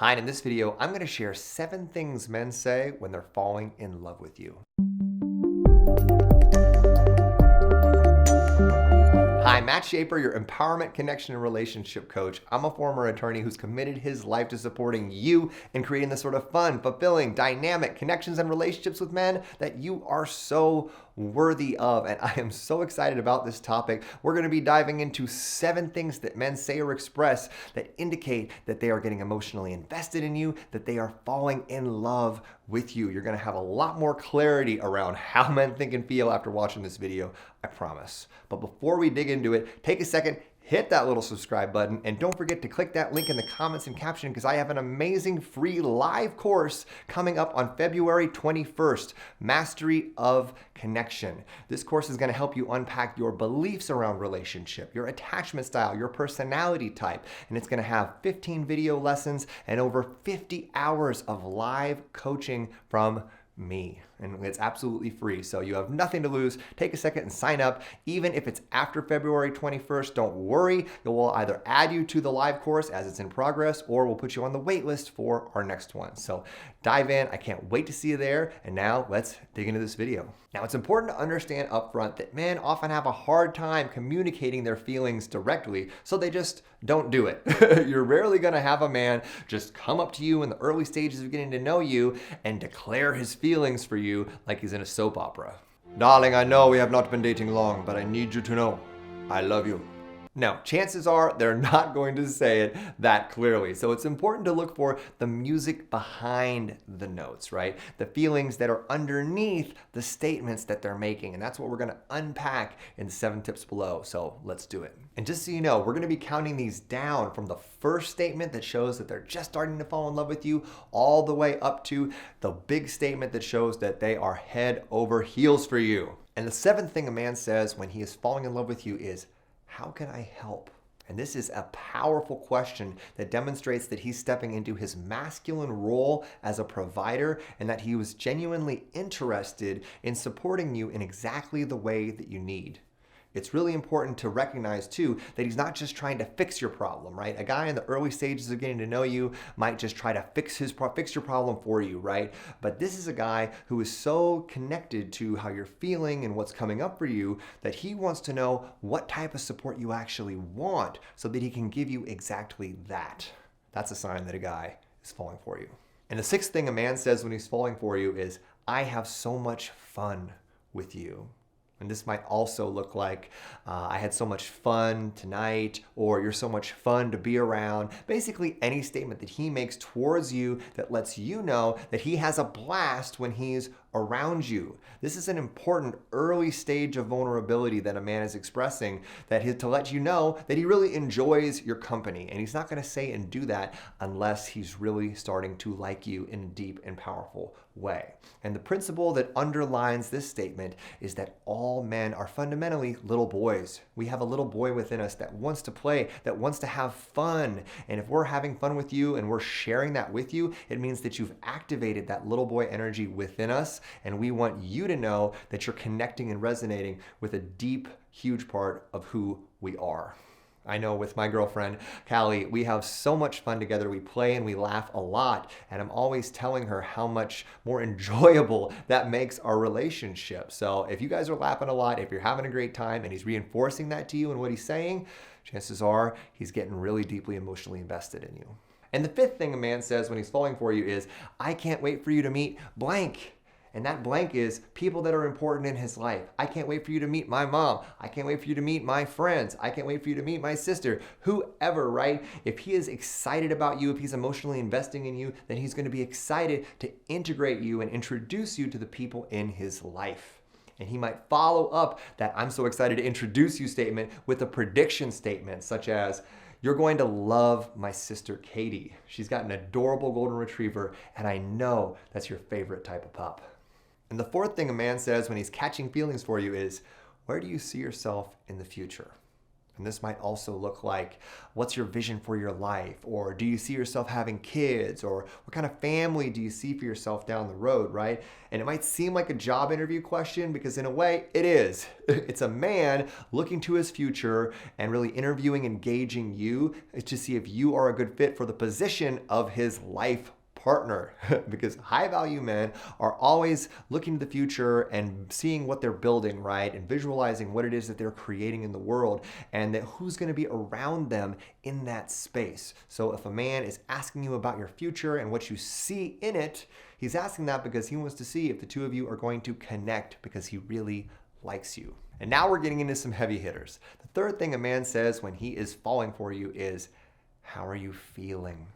Hi, and in this video, I'm going to share 7 things men say when they're falling in love with you. Hi, Matt Shaffer, your empowerment, connection, and relationship coach. I'm a former attorney who's committed his life to supporting you and creating the sort of fun, fulfilling, dynamic connections and relationships with men that you are so worthy of. And I am so excited about this topic. We're going to be diving into 7 things that men say or express that indicate that they are getting emotionally invested in you, that they are falling in love with you. You're going to have a lot more clarity around how men think and feel after watching this video, I promise. But before we dig into it, take a second, hit that little subscribe button, and don't forget to click that link in the comments and caption because I have an amazing free live course coming up on February 21st, Mastery of Connection. This course is going to help you unpack your beliefs around relationship, your attachment style, your personality type, and it's going to have 15 video lessons and over 50 hours of live coaching from me, and it's absolutely free, so you have nothing to lose. Take a second and sign up. Even if it's after February 21st, don't worry. We'll either add you to the live course as it's in progress, or we'll put you on the wait list for our next one. So dive in. I can't wait to see you there. And now let's dig into this video. Now, it's important to understand upfront that men often have a hard time communicating their feelings directly, so they just don't do it. You're rarely going to have a man just come up to you in the early stages of getting to know you and declare his feelings for you like he's in a soap opera. Darling, I know we have not been dating long, but I need you to know I love you. Now, chances are they're not going to say it that clearly. So it's important to look for the music behind the notes, right? The feelings that are underneath the statements that they're making. And that's what we're going to unpack in the 7 tips below. So let's do it. And just so you know, we're going to be counting these down from the first statement that shows that they're just starting to fall in love with you all the way up to the big statement that shows that they are head over heels for you. And the 7th thing a man says when he is falling in love with you is, how can I help? And this is a powerful question that demonstrates that he's stepping into his masculine role as a provider and that he was genuinely interested in supporting you in exactly the way that you need. It's really important to recognize, too, that he's not just trying to fix your problem, right? A guy in the early stages of getting to know you might just try to fix your problem for you, right? But this is a guy who is so connected to how you're feeling and what's coming up for you that he wants to know what type of support you actually want so that he can give you exactly that. That's a sign that a guy is falling for you. And the 6th thing a man says when he's falling for you is, I have so much fun with you. And this might also look like, I had so much fun tonight, or you're so much fun to be around. Basically, any statement that he makes towards you that lets you know that he has a blast when he's around you. This is an important early stage of vulnerability that a man is expressing to let you know that he really enjoys your company. And he's not going to say and do that unless he's really starting to like you in a deep and powerful way. And the principle that underlines this statement is that all men are fundamentally little boys. We have a little boy within us that wants to play, that wants to have fun. And if we're having fun with you and we're sharing that with you, it means that you've activated that little boy energy within us. And we want you to know that you're connecting and resonating with a deep, huge part of who we are. I know with my girlfriend, Callie, we have so much fun together. We play and we laugh a lot. And I'm always telling her how much more enjoyable that makes our relationship. So if you guys are laughing a lot, if you're having a great time and he's reinforcing that to you and what he's saying, chances are he's getting really deeply emotionally invested in you. And the 5th thing a man says when he's falling for you is, I can't wait for you to meet blank. And that blank is people that are important in his life. I can't wait for you to meet my mom. I can't wait for you to meet my friends. I can't wait for you to meet my sister. Whoever, right? If he is excited about you, if he's emotionally investing in you, then he's going to be excited to integrate you and introduce you to the people in his life. And he might follow up that I'm so excited to introduce you statement with a prediction statement such as, you're going to love my sister Katie. She's got an adorable golden retriever, and I know that's your favorite type of pup. And the 4th thing a man says when he's catching feelings for you is, where do you see yourself in the future? And this might also look like, what's your vision for your life? Or do you see yourself having kids? Or what kind of family do you see for yourself down the road, right? And it might seem like a job interview question because in a way it is. It's a man looking to his future and really interviewing, engaging you to see if you are a good fit for the position of his life partner. Because high value men are always looking to the future and seeing what they're building, right? And visualizing what it is that they're creating in the world and that who's going to be around them in that space. So if a man is asking you about your future and what you see in it, he's asking that because he wants to see if the two of you are going to connect because he really likes you. And now we're getting into some heavy hitters. The third thing a man says when he is falling for you is, how are you feeling?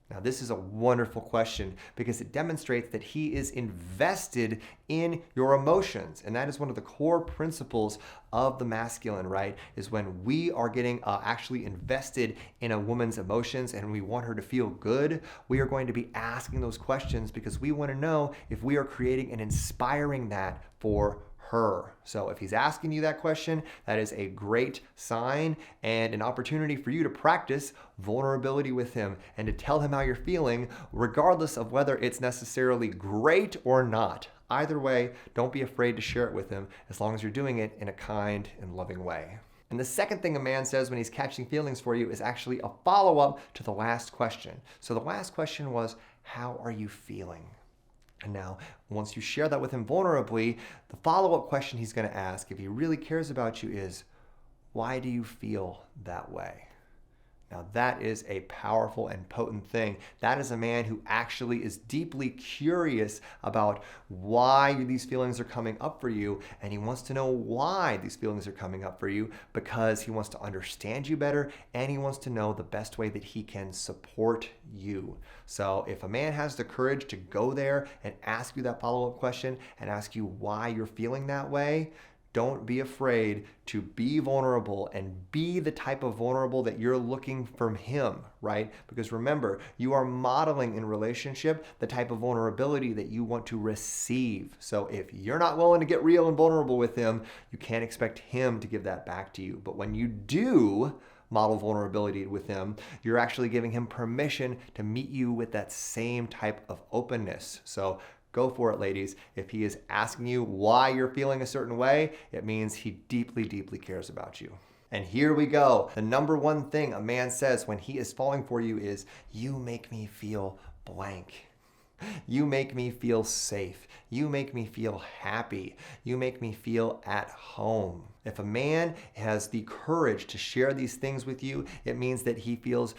Now, this is a wonderful question because it demonstrates that he is invested in your emotions. And that is one of the core principles of the masculine, right? Is when we are getting actually invested in a woman's emotions and we want her to feel good, we are going to be asking those questions because we want to know if we are creating and inspiring that for her. So if he's asking you that question, that is a great sign and an opportunity for you to practice vulnerability with him and to tell him how you're feeling, regardless of whether it's necessarily great or not. Either way, don't be afraid to share it with him as long as you're doing it in a kind and loving way. And the second thing a man says when he's catching feelings for you is actually a follow-up to the last question. So the last question was, how are you feeling? And now, once you share that with him vulnerably, the follow-up question he's going to ask, if he really cares about you, is, why do you feel that way? Now, that is a powerful and potent thing. That is a man who actually is deeply curious about why these feelings are coming up for you, and he wants to know why these feelings are coming up for you because he wants to understand you better, and he wants to know the best way that he can support you. So if a man has the courage to go there and ask you that follow-up question and ask you why you're feeling that way, don't be afraid to be vulnerable and be the type of vulnerable that you're looking from him, right? Because remember, you are modeling in relationship the type of vulnerability that you want to receive. So if you're not willing to get real and vulnerable with him, you can't expect him to give that back to you. But when you do model vulnerability with him, you're actually giving him permission to meet you with that same type of openness. So go for it, ladies. If he is asking you why you're feeling a certain way, it means he deeply, deeply cares about you. And here we go. The number one thing a man says when he is falling for you is, you make me feel blank. You make me feel safe. You make me feel happy. You make me feel at home. If a man has the courage to share these things with you, it means that he feels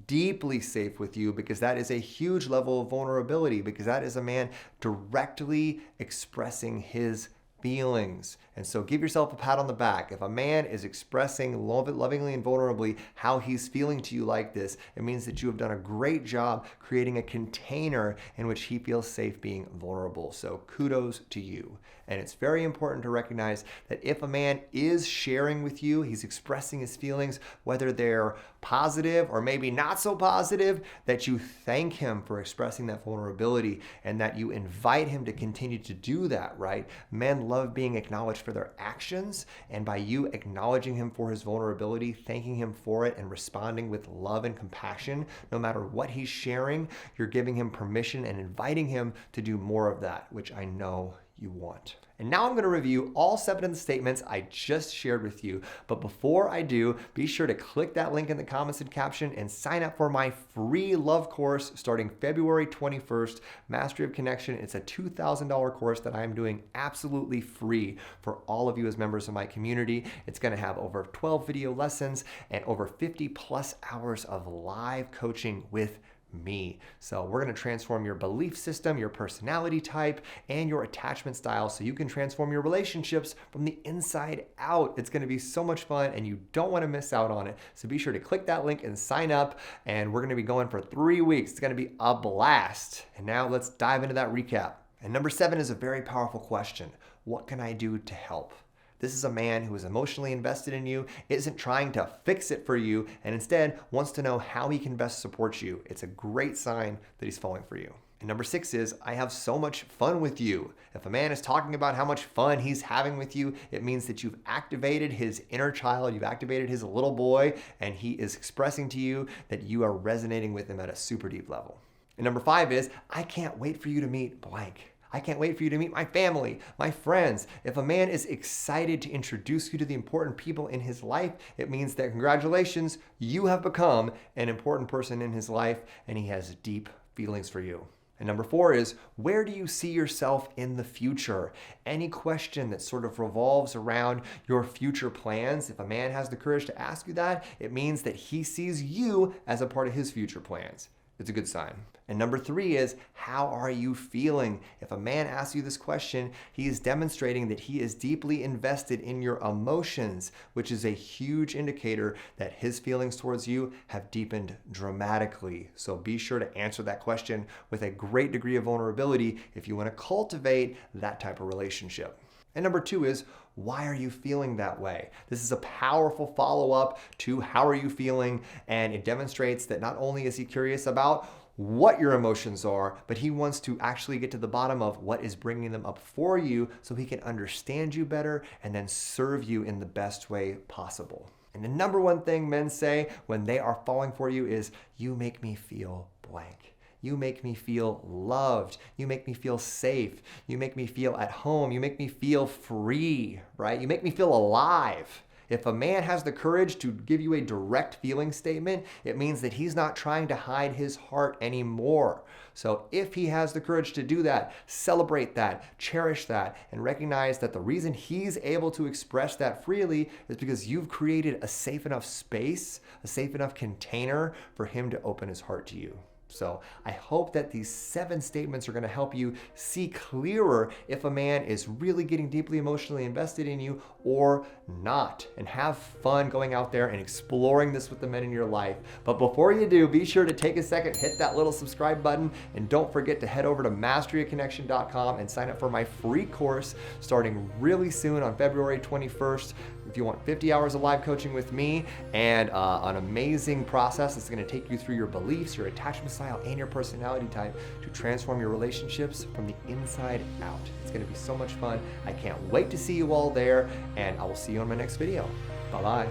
deeply safe with you because that is a huge level of vulnerability because that is a man directly expressing his feelings. And so give yourself a pat on the back. If a man is expressing lovingly and vulnerably how he's feeling to you like this, it means that you have done a great job creating a container in which he feels safe being vulnerable. So kudos to you. And it's very important to recognize that if a man is sharing with you, he's expressing his feelings, whether they're positive or maybe not so positive, that you thank him for expressing that vulnerability and that you invite him to continue to do that, right? Men love being acknowledged for their actions, and by you acknowledging him for his vulnerability, thanking him for it, and responding with love and compassion, no matter what he's sharing, you're giving him permission and inviting him to do more of that, which I know you want. And now I'm going to review all 7 of the statements I just shared with you. But before I do, be sure to click that link in the comments and caption and sign up for my free love course starting February 21st, Mastery of Connection. It's a $2,000 course that I'm doing absolutely free for all of you as members of my community. It's going to have over 12 video lessons and over 50 plus hours of live coaching with me. So we're going to transform your belief system, your personality type, and your attachment style so you can transform your relationships from the inside out. It's going to be so much fun and you don't want to miss out on it. So be sure to click that link and sign up, and we're going to be going for 3 weeks. It's going to be a blast. And now let's dive into that recap. And number 7 is a very powerful question. What can I do to help? This is a man who is emotionally invested in you, isn't trying to fix it for you, and instead wants to know how he can best support you. It's a great sign that he's falling for you. And number 6 is, I have so much fun with you. If a man is talking about how much fun he's having with you, it means that you've activated his inner child, you've activated his little boy, and he is expressing to you that you are resonating with him at a super deep level. And number 5 is, I can't wait for you to meet blank. I can't wait for you to meet my family, my friends. If a man is excited to introduce you to the important people in his life, it means that congratulations, you have become an important person in his life, and he has deep feelings for you. And number 4 is, where do you see yourself in the future? Any question that sort of revolves around your future plans, if a man has the courage to ask you that, it means that he sees you as a part of his future plans. It's a good sign. And number 3 is, how are you feeling? If a man asks you this question, he is demonstrating that he is deeply invested in your emotions, which is a huge indicator that his feelings towards you have deepened dramatically. So be sure to answer that question with a great degree of vulnerability if you want to cultivate that type of relationship. And number 2 is, why are you feeling that way? This is a powerful follow-up to how are you feeling, and it demonstrates that not only is he curious about what your emotions are, but he wants to actually get to the bottom of what is bringing them up for you so he can understand you better and then serve you in the best way possible. And the number one thing men say when they are falling for you is, you make me feel blank. You make me feel loved. You make me feel safe. You make me feel at home. You make me feel free, right? You make me feel alive. If a man has the courage to give you a direct feeling statement, it means that he's not trying to hide his heart anymore. So if he has the courage to do that, celebrate that, cherish that, and recognize that the reason he's able to express that freely is because you've created a safe enough space, a safe enough container for him to open his heart to you. So I hope that these 7 statements are going to help you see clearer if a man is really getting deeply emotionally invested in you or not, and have fun going out there and exploring this with the men in your life. But before you do, be sure to take a second, hit that little subscribe button, and don't forget to head over to masteryofconnection.com and sign up for my free course starting really soon on February 21st. If you want 50 hours of live coaching with me and an amazing process that's going to take you through your beliefs, your attachment style, and your personality type to transform your relationships from the inside out. It's going to be so much fun. I can't wait to see you all there, and I will see you on my next video. Bye-bye.